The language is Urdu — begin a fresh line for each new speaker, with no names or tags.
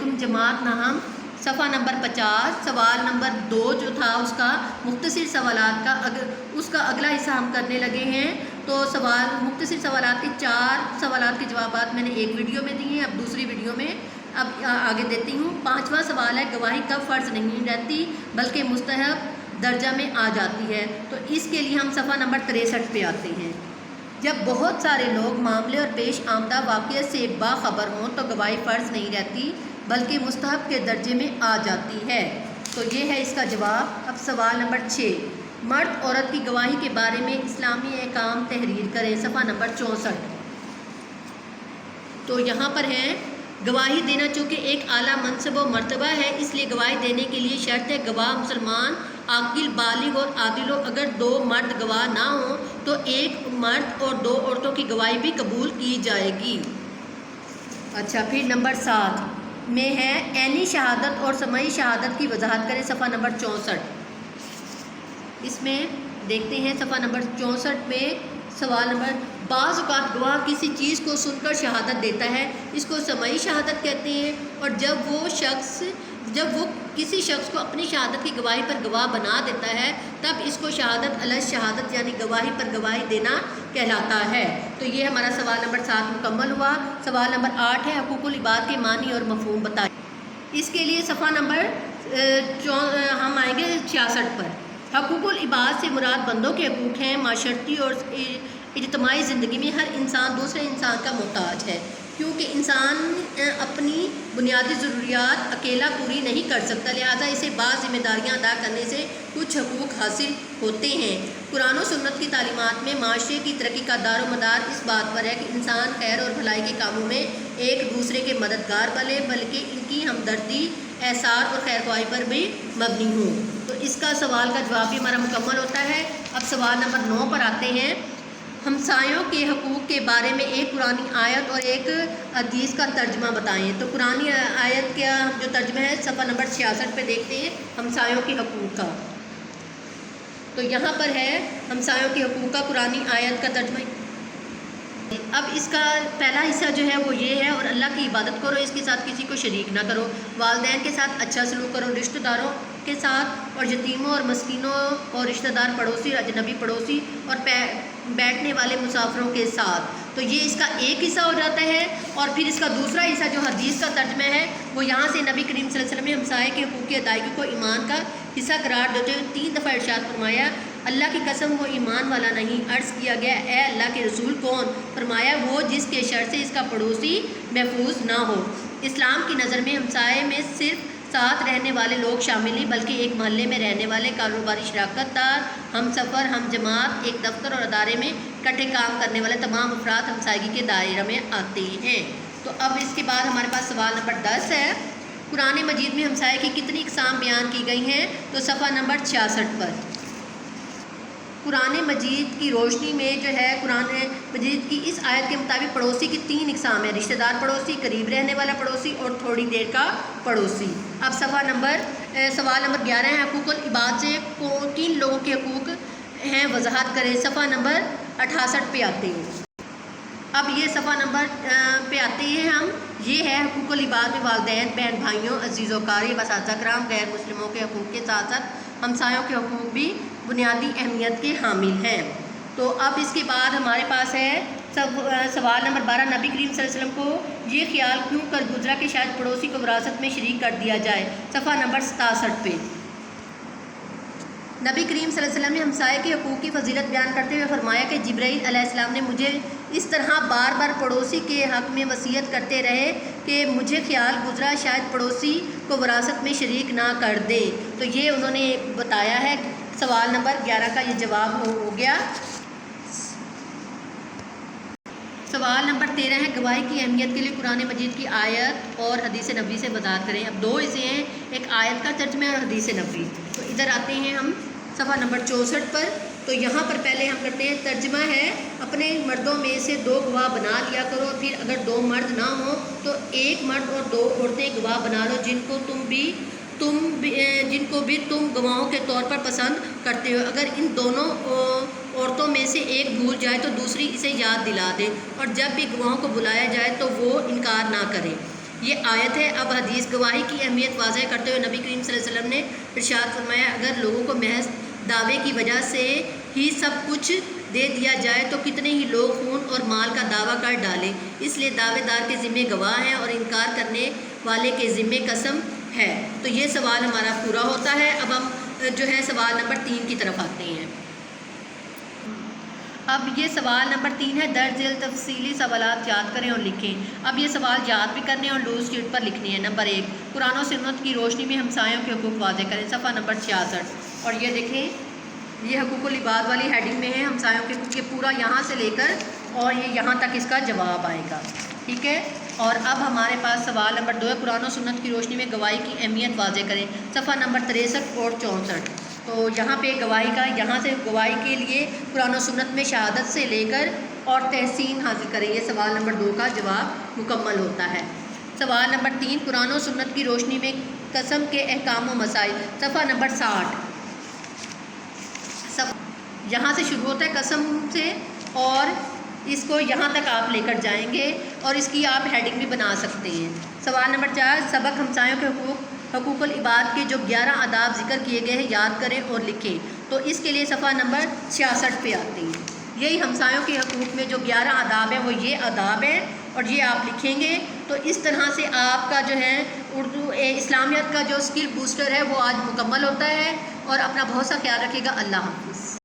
علیکم جماعت نہم صفحہ نمبر 50 سوال نمبر 2 جو تھا اس کا مختصر سوالات کا اس کا اگلا حصہ ہم کرنے لگے ہیں. تو مختصر سوالات کے 4 سوالات کے جوابات میں نے ایک ویڈیو میں دیے ہیں. اب دوسری ویڈیو میں اب آگے دیتی ہوں. 5واں سوال ہے گواہی کب فرض نہیں رہتی بلکہ مستحب درجہ میں آ جاتی ہے. تو اس کے لیے ہم صفحہ نمبر 63 پہ آتے ہیں. جب بہت سارے لوگ معاملے اور پیش آمدہ واقعے سے باخبر ہوں تو گواہی فرض نہیں رہتی بلکہ مستحب کے درجے میں آ جاتی ہے. تو یہ ہے اس کا جواب. اب سوال نمبر 6 مرد عورت کی گواہی کے بارے میں اسلامی احکام تحریر کریں. صفحہ نمبر 64. تو یہاں پر ہے گواہی دینا چونکہ ایک اعلیٰ منصب و مرتبہ ہے اس لیے گواہی دینے کے لیے شرط ہے گواہ مسلمان عاقل بالغ اور عادل ہو. اگر 2 مرد گواہ نہ ہوں تو ایک مرد اور 2 عورتوں کی گواہی بھی قبول کی جائے گی. اچھا پھر نمبر 7 میں ہے عینی شہادت اور سمعی شہادت کی وضاحت کریں. صفحہ نمبر 64. اس میں دیکھتے ہیں صفحہ نمبر 64 میں سوال نمبر بعض اوقات گواہ کسی چیز کو سن کر شہادت دیتا ہے اس کو سمعی شہادت کہتے ہیں. اور جب وہ کسی شخص کو اپنی شہادت کی گواہی پر گواہ بنا دیتا ہے تب اس کو شہادت علی شہادت یعنی گواہی پر گواہی دینا کہلاتا ہے. تو یہ ہمارا سوال نمبر 7 مکمل ہوا. سوال نمبر 8 ہے حقوق العباد کے معنی اور مفہوم بتائیں. اس کے لیے صفحہ نمبر ہم آئیں گے 66 پر. حقوق العباد سے مراد بندوں کے حقوق ہیں. معاشرتی اور اجتماعی زندگی میں ہر انسان دوسرے انسان کا محتاج ہے کیونکہ انسان اپنی بنیادی ضروریات اکیلا پوری نہیں کر سکتا لہذا اسے بعض ذمہ داریاں ادا کرنے سے کچھ حقوق حاصل ہوتے ہیں. قرآن و سنت کی تعلیمات میں معاشرے کی ترقی کا دار و مدار اس بات پر ہے کہ انسان خیر اور بھلائی کے کاموں میں ایک دوسرے کے مددگار بنے بلکہ ان کی ہمدردی احسان اور خیر خواہی پر بھی مبنی ہوں. تو اس کا سوال کا جواب بھی ہمارا مکمل ہوتا ہے. اب سوال نمبر 9 پر آتے ہیں. ہمسایوں کے حقوق کے بارے میں ایک قرآنی آیت اور ایک حدیث کا ترجمہ بتائیں. تو قرآنی آیت کا جو ترجمہ ہے صفحہ نمبر 66 پہ دیکھتے ہیں ہمسایوں کے حقوق کا. تو یہاں پر ہے ہمسایوں کے حقوق کا قرآنی آیت کا ترجمہ. اب اس کا پہلا حصہ جو ہے وہ یہ ہے اور اللہ کی عبادت کرو اس کے ساتھ کسی کو شریک نہ کرو. والدین کے ساتھ اچھا سلوک کرو. رشتہ داروں کے ساتھ اور یتیموں اور مسکینوں اور رشتہ دار پڑوسی اجنبی پڑوسی اور بیٹھنے والے مسافروں کے ساتھ. تو یہ اس کا ایک حصہ ہو جاتا ہے. اور پھر اس کا دوسرا حصہ جو حدیث کا ترجمہ ہے وہ یہاں سے نبی کریم صلی اللہ علیہ وسلم نے ہمسائے کے حقوق کی ادائیگی کو ایمان کا حصہ قرار دیتے ہوئے 3 دفعہ ارشاد فرمایا اللہ کی قسم وہ ایمان والا نہیں. عرض کیا گیا اے اللہ کے رسول کون؟ فرمایا وہ جس کے شر سے اس کا پڑوسی محفوظ نہ ہو. اسلام کی نظر میں ہمسائے میں صرف ساتھ رہنے والے لوگ شامل نہیں بلکہ ایک محلے میں رہنے والے کاروباری شراکت دار ہم سفر ہم جماعت ایک دفتر اور ادارے میں اکٹھے کام کرنے والے تمام افراد ہمسائیگی کے دائرے میں آتے ہیں. تو اب اس کے بعد ہمارے پاس سوال نمبر 10 ہے. قرآن مجید میں ہمسائے کی کتنی اقسام بیان کی گئی ہیں؟ تو صفحہ نمبر 66 پر. قرآن مجید کی روشنی میں جو ہے قرآن مجید کی اس آیت کے مطابق پڑوسی کی 3 اقسام ہیں. رشتہ دار پڑوسی قریب رہنے والا پڑوسی اور تھوڑی دیر کا پڑوسی. اب سوال نمبر 11 ہے حقوق العباد سے کن لوگوں کے حقوق ہیں وضاحت کریں. صفحہ نمبر 68 پہ آتے ہیں. اب یہ صفحہ نمبر پہ آتے ہیں ہم. یہ ہے حقوق العباد میں والدین بہن بھائیوں عزیز و قاری اساتذہ کرام غیر مسلموں کے حقوق کے ساتھ ساتھ ہمسایوں کے حقوق بھی بنیادی اہمیت کے حامل ہیں. تو اب اس کے بعد ہمارے پاس ہے سوال نمبر 12 نبی کریم صلی اللہ علیہ وسلم کو یہ خیال کیوں کر گزرا کہ شاید پڑوسی کو وراثت میں شریک کر دیا جائے. صفحہ نمبر 67 پہ نبی کریم صلی اللہ علیہ وسلم نے ہمسائے کے حقوق کی فضیلت بیان کرتے ہوئے فرمایا کہ جبرائیل علیہ السلام نے مجھے اس طرح بار بار پڑوسی کے حق میں وصیت کرتے رہے کہ مجھے خیال گزرا شاید پڑوسی کو وراثت میں شریک نہ کر دے. تو یہ انہوں نے بتایا ہے. سوال نمبر 11 کا یہ جواب ہو گیا. سوال نمبر 13 ہے گواہی کی اہمیت کے لیے قرآن مجید کی آیت اور حدیث نبوی سے وضاحت کریں. اب 2 حصے ہیں ایک آیت کا ترجمہ اور حدیث نبوی. تو ادھر آتے ہیں ہم صفحہ نمبر 64 پر. تو یہاں پر پہلے ہم کرتے ہیں ترجمہ ہے اپنے مردوں میں سے 2 گواہ بنا لیا کرو. پھر اگر 2 مرد نہ ہوں تو 1 مرد اور 2 عورتیں گواہ بنا لو جن کو بھی تم گواہوں کے طور پر پسند کرتے ہو. اگر ان دونوں عورتوں میں سے ایک بھول جائے تو دوسری اسے یاد دلا دے اور جب بھی گواہوں کو بلایا جائے تو وہ انکار نہ کرے. یہ آیت ہے۔ اب حدیث گواہی کی اہمیت واضح کرتے ہوئے نبی کریم صلی اللہ علیہ وسلم نے ارشاد فرمایا، اگر لوگوں کو محض دعوے کی وجہ سے ہی سب کچھ دے دیا جائے تو کتنے ہی لوگ خون اور مال کا دعویٰ کر ڈالیں۔ اس لیے دعوے دار کے ذمے گواہ ہیں اور انکار کرنے والے کے ذمے قسم ہے۔ تو یہ سوال ہمارا پورا ہوتا ہے۔ اب ہم جو ہے سوال نمبر 3 کی طرف آتے ہیں۔ اب یہ سوال نمبر 3 ہے، درج ذیل تفصیلی سوالات یاد کریں اور لکھیں۔ اب یہ سوال یاد بھی کرنے اور لوز شیٹ پر لکھنے ہیں۔ نمبر 1، قرآن و سنت کی روشنی میں ہمسایوں کے حقوق واضح کریں، صفحہ نمبر 66۔ اور یہ دیکھیں، یہ حقوق العباد والی ہیڈنگ میں ہے ہمسایوں کے حقوق، یہ پورا یہاں سے لے کر اور یہ یہاں تک اس کا جواب آئے گا، ٹھیک ہے۔ اور اب ہمارے پاس سوال نمبر 2 ہے، قرآن و سنت کی روشنی میں گواہی کی اہمیت واضح کریں، صفحہ نمبر 63 اور 64۔ تو یہاں پہ گواہی کا، یہاں سے گواہی کے لیے قرآن و سنت میں شہادت سے لے کر اور تحسین حاصل کریں، یہ سوال نمبر 2 کا جواب مکمل ہوتا ہے۔ سوال نمبر 3، قرآن و سنت کی روشنی میں قسم کے احکام و مسائل، صفحہ نمبر 60۔ یہاں سے شروع ہوتا ہے قسم سے اور اس کو یہاں تک آپ لے کر جائیں گے اور اس کی آپ ہیڈنگ بھی بنا سکتے ہیں۔ سوال نمبر 4، سبق ہمسایوں کے حقوق العباد کے جو 11 آداب ذکر کیے گئے ہیں یاد کریں اور لکھیں۔ تو اس کے لیے صفحہ نمبر 66 پہ آتے ہیں۔ یہی ہمسایوں کے حقوق میں جو 11 آداب ہیں وہ یہ آداب ہیں اور یہ آپ لکھیں گے۔ تو اس طرح سے آپ کا جو ہے اردو اسلامیات کا جو اسکل بوسٹر ہے وہ آج مکمل ہوتا ہے۔ اور اپنا بہت سا خیال رکھیے گا۔ اللہ حافظ۔